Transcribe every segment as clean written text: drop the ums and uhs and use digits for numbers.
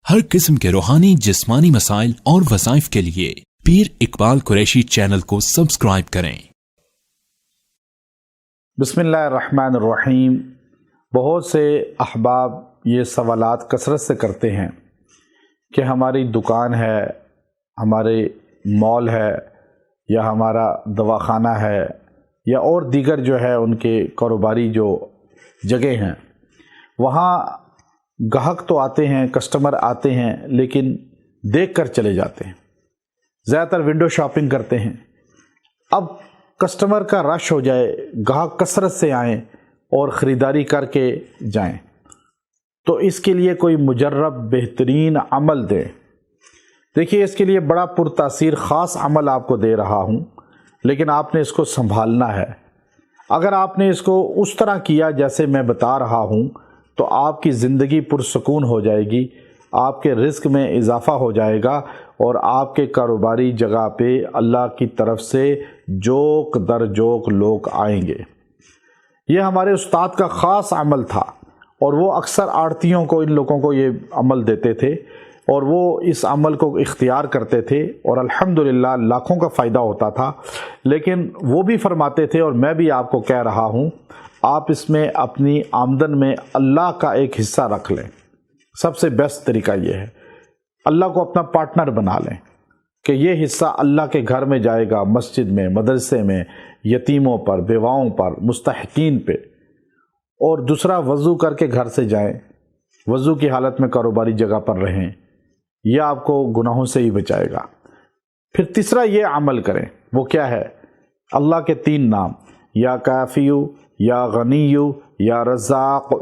ہر قسم کے روحانی جسمانی مسائل اور وظائف کے لیے پیر اقبال قریشی چینل کو سبسکرائب کریں۔ بسم اللہ الرحمن الرحیم۔ بہت سے احباب یہ سوالات کثرت سے کرتے ہیں کہ ہماری دکان ہے، ہمارے مال ہے، یا ہمارا دواخانہ ہے، یا اور دیگر جو ہے ان کے کاروباری جو جگہ ہیں، وہاں گاہک تو آتے ہیں، کسٹمر آتے ہیں، لیکن دیکھ کر چلے جاتے ہیں، زیادہ تر ونڈو شاپنگ کرتے ہیں۔ اب کسٹمر کا رش ہو جائے، گاہک کثرت سے آئیں اور خریداری کر کے جائیں، تو اس کے لیے کوئی مجرب بہترین عمل دیں۔ دیکھیے، اس کے لیے بڑا پرتاثیر خاص عمل آپ کو دے رہا ہوں، لیکن آپ نے اس کو سنبھالنا ہے۔ اگر آپ نے اس کو اس طرح کیا جیسے میں بتا رہا ہوں تو آپ کی زندگی پرسکون ہو جائے گی، آپ کے رزق میں اضافہ ہو جائے گا، اور آپ کے کاروباری جگہ پہ اللہ کی طرف سے جوک در جوک لوگ آئیں گے۔ یہ ہمارے استاد کا خاص عمل تھا، اور وہ اکثر آڑتیوں کو، ان لوگوں کو یہ عمل دیتے تھے، اور وہ اس عمل کو اختیار کرتے تھے، اور الحمدللہ لاکھوں کا فائدہ ہوتا تھا۔ لیکن وہ بھی فرماتے تھے، اور میں بھی آپ کو کہہ رہا ہوں، آپ اس میں اپنی آمدن میں اللہ کا ایک حصہ رکھ لیں۔ سب سے بیسٹ طریقہ یہ ہے، اللہ کو اپنا پارٹنر بنا لیں کہ یہ حصہ اللہ کے گھر میں جائے گا، مسجد میں، مدرسے میں، یتیموں پر، بیواؤں پر، مستحقین پہ۔ اور دوسرا، وضو کر کے گھر سے جائیں، وضو کی حالت میں کاروباری جگہ پر رہیں، یہ آپ کو گناہوں سے ہی بچائے گا۔ پھر تیسرا یہ عمل کریں، وہ کیا ہے؟ اللہ کے 3 نام، یا کافیو، یا غنیو، یا رزاق۔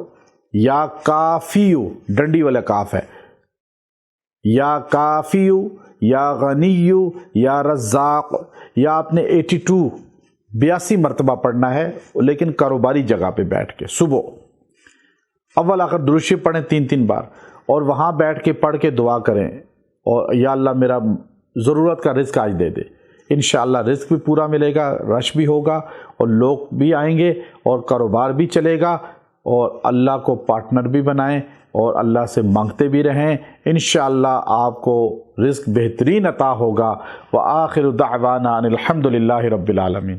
یا کافیو ڈنڈی والا کاف ہے، یا کافیو، یا غنیو، یا رزاق۔ یا آپ نے 82 مرتبہ پڑھنا ہے، لیکن کاروباری جگہ پہ بیٹھ کے صبح اول آخر درود شریف پڑھیں 3 بار، اور وہاں بیٹھ کے پڑھ کے دعا کریں، اور یا اللہ میرا ضرورت کا رزق آج دے دے۔ انشاءاللہ رزق بھی پورا ملے گا، رش بھی ہوگا، اور لوگ بھی آئیں گے، اور کاروبار بھی چلے گا، اور اللہ کو پارٹنر بھی بنائیں، اور اللہ سے مانگتے بھی رہیں۔ انشاءاللہ آپ کو رزق بہترین عطا ہوگا۔ وآخر دعوانا ان الحمد للہ رب العالمین۔